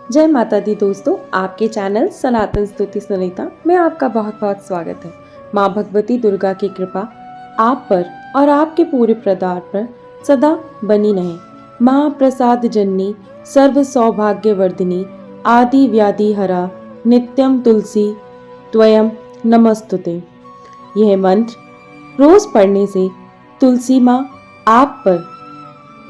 जय माता दी दोस्तों, आपके चैनल सनातन स्तुति सुनीता में आपका बहुत बहुत स्वागत है। माँ भगवती दुर्गा की कृपा आप पर और आपके पूरे परिवार पर सदा बनी रहे। माँ प्रसाद जननी सर्व सौभाग्य वर्धिनी आदि व्याधि हरा नित्यम तुलसी त्वयं नमस्तुते। यह मंत्र रोज पढ़ने से तुलसी माँ आप पर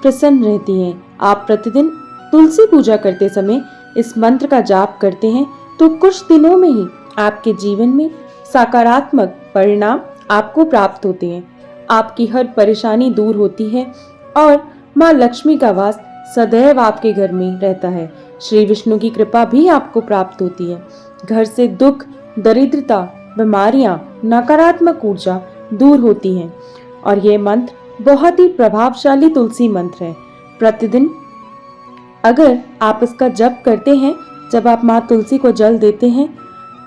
प्रसन्न रहती हैं। आप प्रतिदिन तुलसी पूजा करते समय इस मंत्र का जाप करते हैं तो कुछ दिनों में ही आपके जीवन में सकारात्मक परिणाम आपको प्राप्त होते हैं। आपकी हर परेशानी दूर होती है और माँ लक्ष्मी का वास सदैव आपके घर में रहता है। श्री विष्णु की कृपा भी आपको प्राप्त होती है। घर से दुख, दरिद्रता, बीमारियां, नकारात्मक ऊर्जा दूर होती हैं। और यह मंत्र बहुत ही प्रभावशाली तुलसी मंत्र है। प्रतिदिन अगर आप इसका जप करते हैं, जब आप माँ तुलसी को जल देते हैं,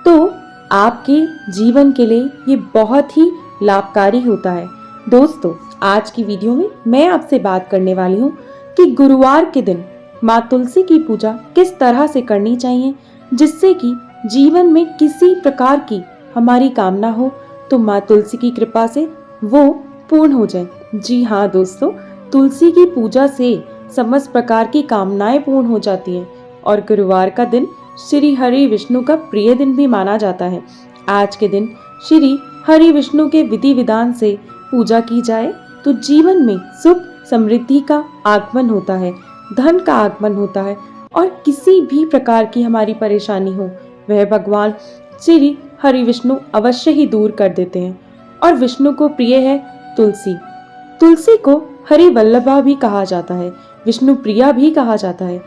तो आपके जीवन के लिए ये बहुत ही लाभकारी होता है। दोस्तों, आज की वीडियो में मैं आपसे बात करने वाली हूँ कि गुरुवार के दिन माँ तुलसी की पूजा किस तरह से करनी चाहिए, जिससे कि जीवन में किसी प्रकार की हमारी कामना हो तो माँ तुलसी की कृपा से वो पूर्ण हो जाए। जी हाँ दोस्तों, तुलसी की पूजा से समस्त प्रकार की कामनाएं पूर्ण हो जाती हैं और गुरुवार का दिन श्री हरि विष्णु का प्रिय दिन भी माना जाता है। आज के दिन श्री हरि विष्णु के विधि विधान से पूजा की जाए तो जीवन में सुख समृद्धि का आगमन होता है, धन का आगमन होता है और किसी भी प्रकार की हमारी परेशानी हो वह भगवान श्री हरि विष्णु अवश्य ही दूर कर देते हैं। और विष्णु को प्रिय है तुलसी। तुलसी को हरि वल्लभा भी कहा जाता है, विष्णु प्रिया भी कहा जाता है।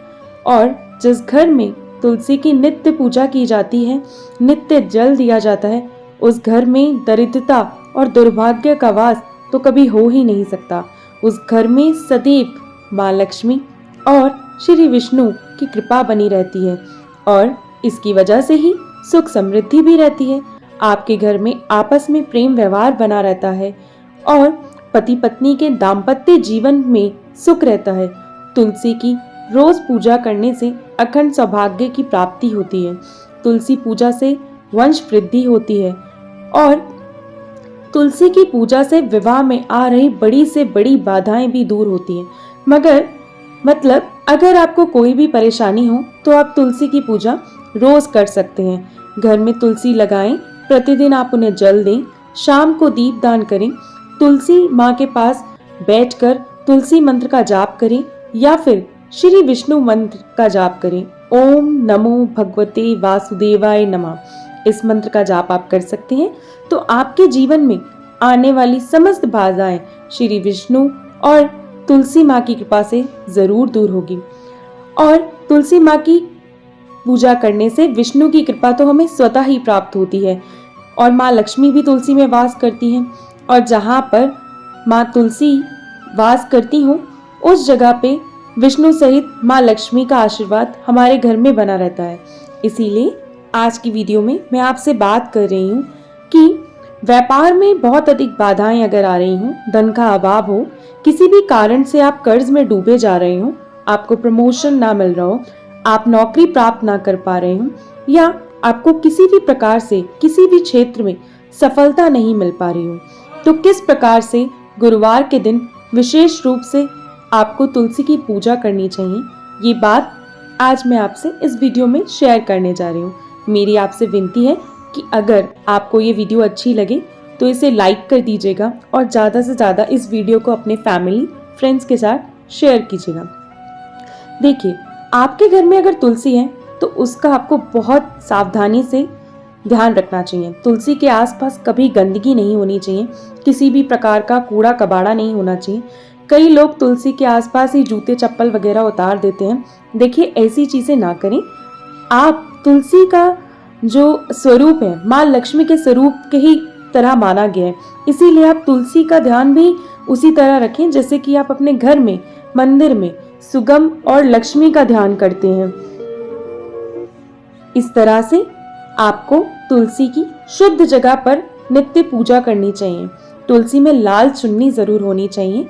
और जिस घर में तुलसी की नित्य पूजा की जाती है, नित्य जल दिया जाता है, उस घर में दरिद्रता और दुर्भाग्य का वास तो कभी हो ही नहीं सकता। उस घर में सदैव माँ लक्ष्मी और श्री विष्णु की कृपा बनी रहती है और इसकी वजह से ही सुख समृद्धि भी रहती है। आपके घर में आपस में प्रेम व्यवहार बना रहता है और पति पत्नी के दाम्पत्य जीवन में सुख रहता है। तुलसी की रोज पूजा करने से अखंड सौभाग्य की प्राप्ति होती है। तुलसी पूजा से वंश वृद्धि होती है और तुलसी की पूजा से विवाह में आ रही बड़ी से बड़ी बाधाएं भी दूर होती हैं। मतलब अगर आपको कोई भी परेशानी हो तो आप तुलसी की पूजा रोज कर सकते हैं। घर में तुलसी लगाएं, प्रतिदिन आप उन्हें जल दें, शाम को दीप दान करें, तुलसी माँ के पास बैठकर तुलसी मंत्र का जाप करें या फिर श्री विष्णु मंत्र का जाप करें। ओम नमो भगवते वासुदेवाय नमः। इस मंत्र का जाप आप कर सकते हैं तो आपके जीवन में आने वाली समस्त बाधाएं श्री विष्णु और तुलसी माँ की कृपा से जरूर दूर होगी। और तुलसी माँ की पूजा करने से विष्णु की कृपा तो हमें स्वतः ही प्राप्त होती है और माँ लक्ष्मी भी तुलसी में वास करती हैं। और जहाँ पर माँ तुलसी वास करती हूँ उस जगह पे विष्णु सहित माँ लक्ष्मी का आशीर्वाद हमारे घर में बना रहता है। इसीलिए आज की वीडियो में मैं आपसे बात कर रही हूँ कि व्यापार में बहुत अधिक बाधाएं अगर आ रही हूँ, धन का अभाव हो, किसी भी कारण से आप कर्ज में डूबे जा रहे हो, आपको प्रमोशन ना मिल रहा हो, आप नौकरी प्राप्त ना कर पा रहे हो या आपको किसी भी प्रकार से किसी भी क्षेत्र में सफलता नहीं मिल पा रही हो, तो किस प्रकार से गुरुवार के दिन विशेष रूप से आपको तुलसी की पूजा करनी चाहिए, ये बात आज मैं आपसे इस वीडियो में शेयर करने जा रही हूँ। मेरी आपसे विनती है कि अगर आपको ये वीडियो अच्छी लगे तो इसे लाइक कर दीजिएगा और ज़्यादा से ज़्यादा इस वीडियो को अपने फैमिली फ्रेंड्स के साथ शेयर कीजिएगा। देखिए, आपके घर में अगर तुलसी है तो उसका आपको बहुत सावधानी से ध्यान रखना चाहिए। तुलसी के आसपास कभी गंदगी नहीं होनी चाहिए, किसी भी प्रकार का कूड़ा कबाड़ा नहीं होना चाहिए। कई लोग तुलसी के आसपास ही जूते चप्पल वगैरह उतार देते हैं। देखिए, ऐसी चीजें ना करें। आप तुलसी का जो स्वरूप है माँ लक्ष्मी के स्वरूप के ही तरह माना गया है, इसीलिए आप तुलसी का ध्यान भी उसी तरह रखें जैसे कि आप अपने घर में मंदिर में सुगम और लक्ष्मी का ध्यान करते हैं। इस तरह से आपको तुलसी की शुद्ध जगह पर नित्य पूजा करनी चाहिए। तुलसी में लाल चुन्नी जरूर होनी चाहिए।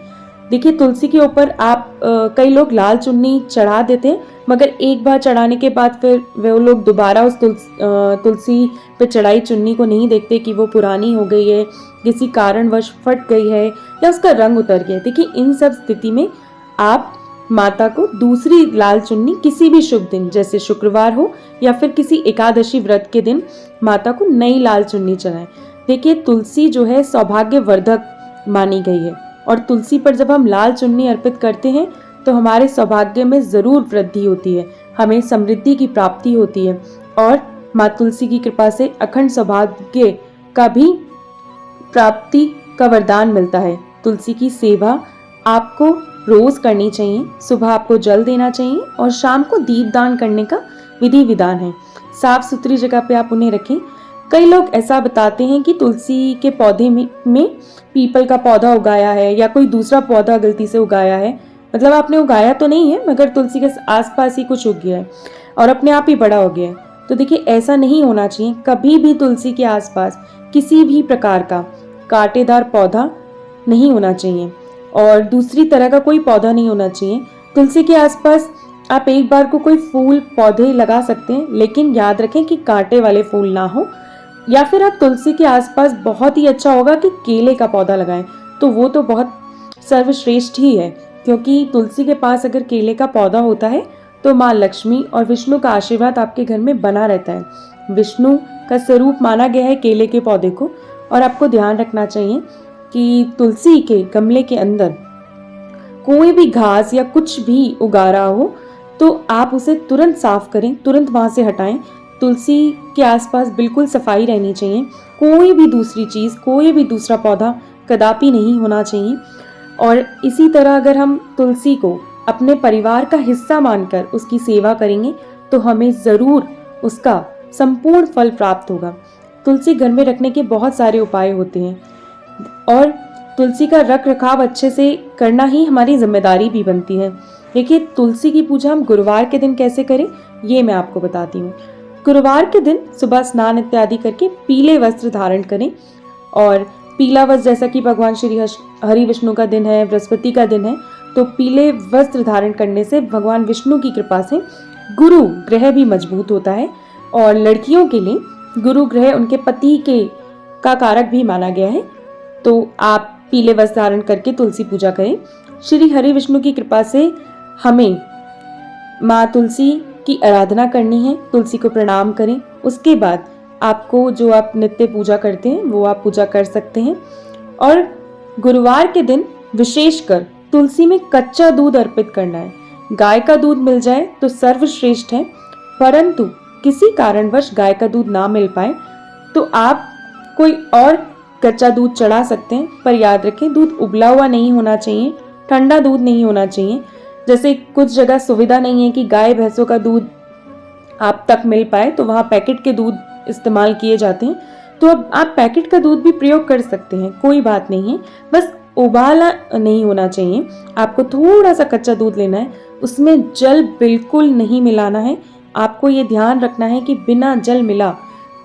देखिए, तुलसी के ऊपर आप कई लोग लाल चुन्नी चढ़ा देते हैं, मगर एक बार चढ़ाने के बाद फिर वो लोग दोबारा उस तुलसी पे चढ़ाई चुन्नी को नहीं देखते कि वो पुरानी हो गई है, किसी कारणवश फट गई है या उसका रंग उतर गया है। देखिए इन सब स्थिति में आप माता को दूसरी लाल चुन्नी किसी भी शुभ दिन, जैसे शुक्रवार हो या फिर किसी एकादशी व्रत के दिन, माता को नई लाल चुन्नी चढ़ाएं। देखिए तुलसी जो है सौभाग्यवर्धक मानी गई है और तुलसी पर जब हम लाल चुन्नी अर्पित करते हैं तो हमारे सौभाग्य में जरूर वृद्धि होती है, हमें समृद्धि की प्राप्ति होती है और माँ तुलसी की कृपा से अखंड सौभाग्य का भी प्राप्ति का वरदान मिलता है। तुलसी की सेवा आपको रोज करनी चाहिए। सुबह आपको जल देना चाहिए और शाम को दीपदान करने का विधि विधान है। साफ सुथरी जगह पे आप उन्हें रखें। कई लोग ऐसा बताते हैं कि तुलसी के पौधे में पीपल का पौधा उगाया है या कोई दूसरा पौधा गलती से उगाया है, मतलब आपने उगाया तो नहीं है मगर तुलसी के आसपास ही कुछ उग गया है और अपने आप ही बड़ा हो गया है। तो देखिए ऐसा नहीं होना चाहिए। कभी भी तुलसी के आसपास किसी भी प्रकार का कांटेदार पौधा नहीं होना चाहिए और दूसरी तरह का कोई पौधा नहीं होना चाहिए। तुलसी के आसपास आप एक बार को कोई फूल पौधे लगा सकते हैं, लेकिन याद रखें कि कांटे वाले फूल ना हो। या फिर आप तुलसी के आसपास बहुत ही अच्छा होगा कि केले का पौधा लगाएं, तो वो तो बहुत सर्वश्रेष्ठ ही है, क्योंकि तुलसी के पास अगर केले का पौधा होता है तो माँ लक्ष्मी और विष्णु का आशीर्वाद आपके घर में बना रहता है। विष्णु का स्वरूप माना गया है केले के पौधे को। और आपको ध्यान रखना चाहिए कि तुलसी के गमले के अंदर कोई भी घास या कुछ भी उगा रहा हो तो आप उसे तुरंत साफ करें, तुरंत वहां से हटाएं। तुलसी के आसपास बिल्कुल सफाई रहनी चाहिए। कोई भी दूसरी चीज, कोई भी दूसरा पौधा कदापि नहीं होना चाहिए। और इसी तरह अगर हम तुलसी को अपने परिवार का हिस्सा मानकर उसकी सेवा करेंगे तो हमें जरूर उसका संपूर्ण फल प्राप्त होगा। तुलसी घर में रखने के बहुत सारे उपाय होते हैं और तुलसी का रख रखाव अच्छे से करना ही हमारी जिम्मेदारी भी बनती है। देखिए तुलसी की पूजा हम गुरुवार के दिन कैसे करें ये मैं आपको बताती हूँ। गुरुवार के दिन सुबह स्नान इत्यादि करके पीले वस्त्र धारण करें और पीला वस्त्र जैसा कि भगवान श्री हरि विष्णु का दिन है, बृहस्पति का दिन है, तो पीले वस्त्र धारण करने से भगवान विष्णु की कृपा से गुरु ग्रह भी मजबूत होता है और लड़कियों के लिए गुरु ग्रह उनके पति के का कारक भी माना गया है। तो आप पीले वस्त्र धारण करके तुलसी पूजा करें। श्री हरि विष्णु की कृपा से हमें माँ तुलसी की आराधना करनी है, तुलसी को प्रणाम करें। उसके बाद आपको जो आप नित्य पूजा करते हैं वो आप पूजा कर सकते हैं। और गुरुवार के दिन विशेषकर तुलसी में कच्चा दूध अर्पित करना है। गाय का दूध मिल जाए तो सर्वश्रेष्ठ है, परंतु किसी कारणवश गाय का दूध ना मिल पाए तो आप कोई और कच्चा दूध चढ़ा सकते हैं। पर याद रखें दूध उबला हुआ नहीं होना चाहिए, ठंडा दूध नहीं होना चाहिए। जैसे कुछ जगह सुविधा नहीं है कि गाय भैंसों का दूध आप तक मिल पाए तो वहां पैकेट के दूध इस्तेमाल किए जाते हैं, तो अब आप पैकेट का दूध भी प्रयोग कर सकते हैं, कोई बात नहीं है। बस उबाला नहीं होना चाहिए। आपको थोड़ा सा कच्चा दूध लेना है, उसमें जल बिल्कुल नहीं मिलाना है। आपको ये ध्यान रखना है कि बिना जल मिला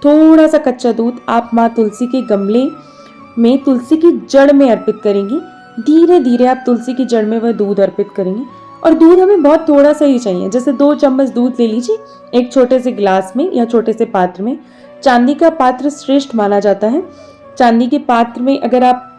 थोड़ा सा कच्चा दूध आप माँ तुलसी के गमले में तुलसी की जड़ में अर्पित करेंगे। धीरे धीरे आप तुलसी की जड़ में वह दूध अर्पित करेंगे और दूध हमें बहुत थोड़ा सा ही चाहिए। जैसे 2 चम्मच दूध ले लीजिए एक छोटे से गिलास में या छोटे से पात्र में। चांदी का पात्र श्रेष्ठ माना जाता है। चांदी के पात्र में अगर आप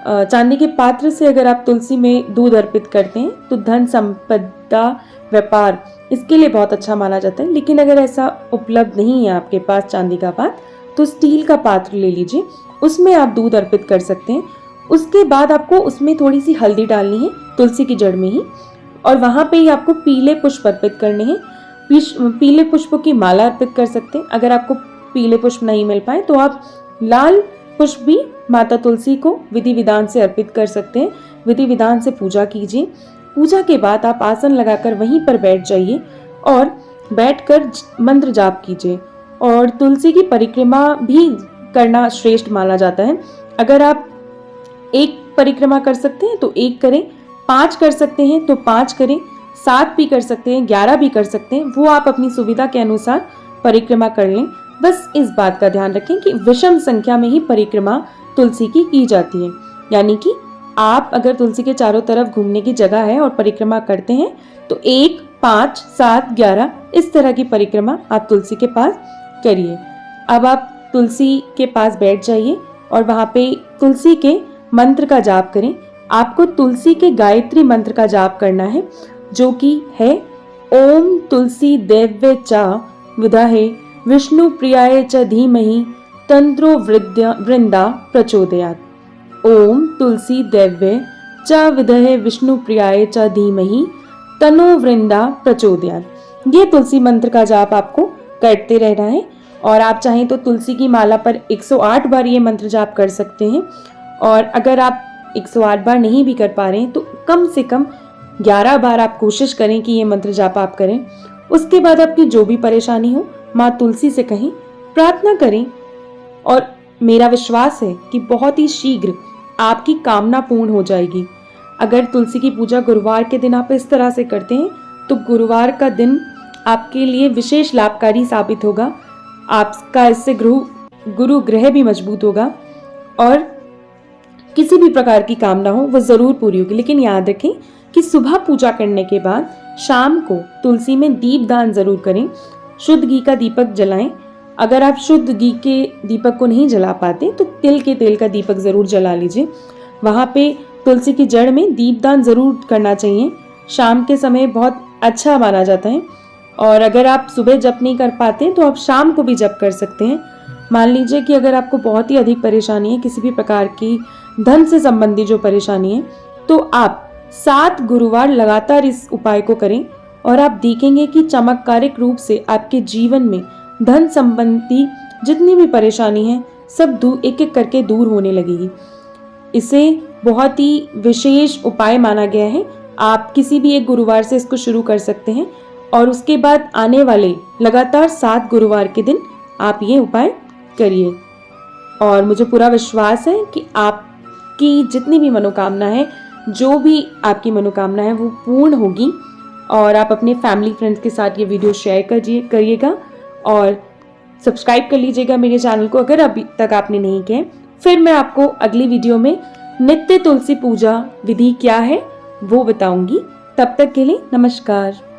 चांदी के पात्र से अगर आप तुलसी में दूध अर्पित करते हैं तो धन संपदा व्यापार इसके लिए बहुत अच्छा माना जाता है। लेकिन अगर ऐसा उपलब्ध नहीं है आपके पास चांदी का पात्र तो स्टील का पात्र ले लीजिए, उसमें आप दूध अर्पित कर सकते हैं। उसके बाद आपको उसमें थोड़ी सी हल्दी डालनी है तुलसी की जड़ में ही, और वहां पे ही आपको पीले पुष्प अर्पित करने हैं। पीले पुष्पों की माला अर्पित कर सकते हैं। अगर आपको पीले पुष्प नहीं मिल पाए तो आप लाल पुष्प भी माता तुलसी को विधि विधान से अर्पित कर सकते हैं। विधि विधान से पूजा कीजिए। पूजा के बाद आप आसन लगाकर वहीं पर बैठ जाइए और बैठकर मंत्र जाप कीजिए। और तुलसी की परिक्रमा भी करना श्रेष्ठ माना जाता है। अगर आप 1 परिक्रमा कर सकते हैं तो 1 करें, 5 कर सकते हैं तो 5 करें, 7 भी कर सकते हैं, 11 भी कर सकते हैं, वो आप अपनी सुविधा के अनुसार परिक्रमा कर लें। बस इस बात का ध्यान रखें कि विषम संख्या में ही परिक्रमा तुलसी की जाती है। यानी कि आप अगर तुलसी के चारों तरफ घूमने की जगह है और परिक्रमा करते हैं तो 1, 5, 7, 11 इस तरह की परिक्रमा आप तुलसी के पास करिए। अब आप तुलसी के पास बैठ जाइए और वहां पे तुलसी के मंत्र का जाप करें। आपको तुलसी के गायत्री मंत्र का जाप करना है, जो कि है ओम तुलसी देव्य च विद्महे विष्णु प्रियाय च धीमहि तंत्रो वृंदा प्रचोदयात्। ओम तुलसी देव्य च विद्महे विष्णु प्रियाय च धीमहि तनो वृंदा प्रचोदयात्। ये तुलसी मंत्र का जाप आपको करते रहना है। और आप चाहें तो तुलसी की माला पर 108 बार ये मंत्र जाप कर सकते हैं। और अगर आप 108 बार नहीं भी कर पा रहे हैं तो कम से कम 11 बार आप कोशिश करें कि ये मंत्र जाप आप करें। उसके बाद आपकी जो भी परेशानी हो माँ तुलसी से कहें, प्रार्थना करें और मेरा विश्वास है कि बहुत ही शीघ्र आपकी कामना पूर्ण हो जाएगी। अगर तुलसी की पूजा गुरुवार के दिन आप इस तरह से करते हैं तो गुरुवार का दिन आपके लिए विशेष लाभकारी साबित होगा। आपका इससे गुरु ग्रह भी मजबूत होगा और किसी भी प्रकार की कामना हो वो जरूर पूरी होगी। लेकिन याद रखें कि सुबह पूजा करने के बाद शाम को तुलसी में दीप दान जरूर करें। शुद्ध घी का दीपक जलाएं। अगर आप शुद्ध घी के दीपक को नहीं जला पाते तो तिल के तेल का दीपक जरूर जला लीजिए। वहां पे तुलसी की जड़ में दीपदान जरूर करना चाहिए। शाम के समय बहुत अच्छा माना जाता है। और अगर आप सुबह जप नहीं कर पाते तो आप शाम को भी जप कर सकते हैं। मान लीजिए कि अगर आपको बहुत ही अधिक परेशानी है, किसी भी प्रकार की धन से संबंधी जो परेशानी है, तो आप 7 गुरुवार लगातार इस उपाय को करें और आप देखेंगे कि चमत्कारिक रूप से आपके जीवन में धन संबंधी जितनी भी परेशानी है सब एक एक करके दूर होने लगेगी। इसे बहुत ही विशेष उपाय माना गया है। आप किसी भी एक गुरुवार से इसको शुरू कर सकते हैं और उसके बाद आने वाले लगातार 7 गुरुवार के दिन आप ये उपाय करिए। और मुझे पूरा विश्वास है कि आपकी जितनी भी मनोकामना है, जो भी आपकी मनोकामना है वो पूर्ण होगी। और आप अपने फैमिली फ्रेंड्स के साथ ये वीडियो शेयर करिएगा और सब्सक्राइब कर लीजिएगा मेरे चैनल को अगर अभी तक आपने नहीं किया। फिर मैं आपको अगली वीडियो में नित्य तुलसी पूजा विधि क्या है वो बताऊंगी। तब तक के लिए नमस्कार।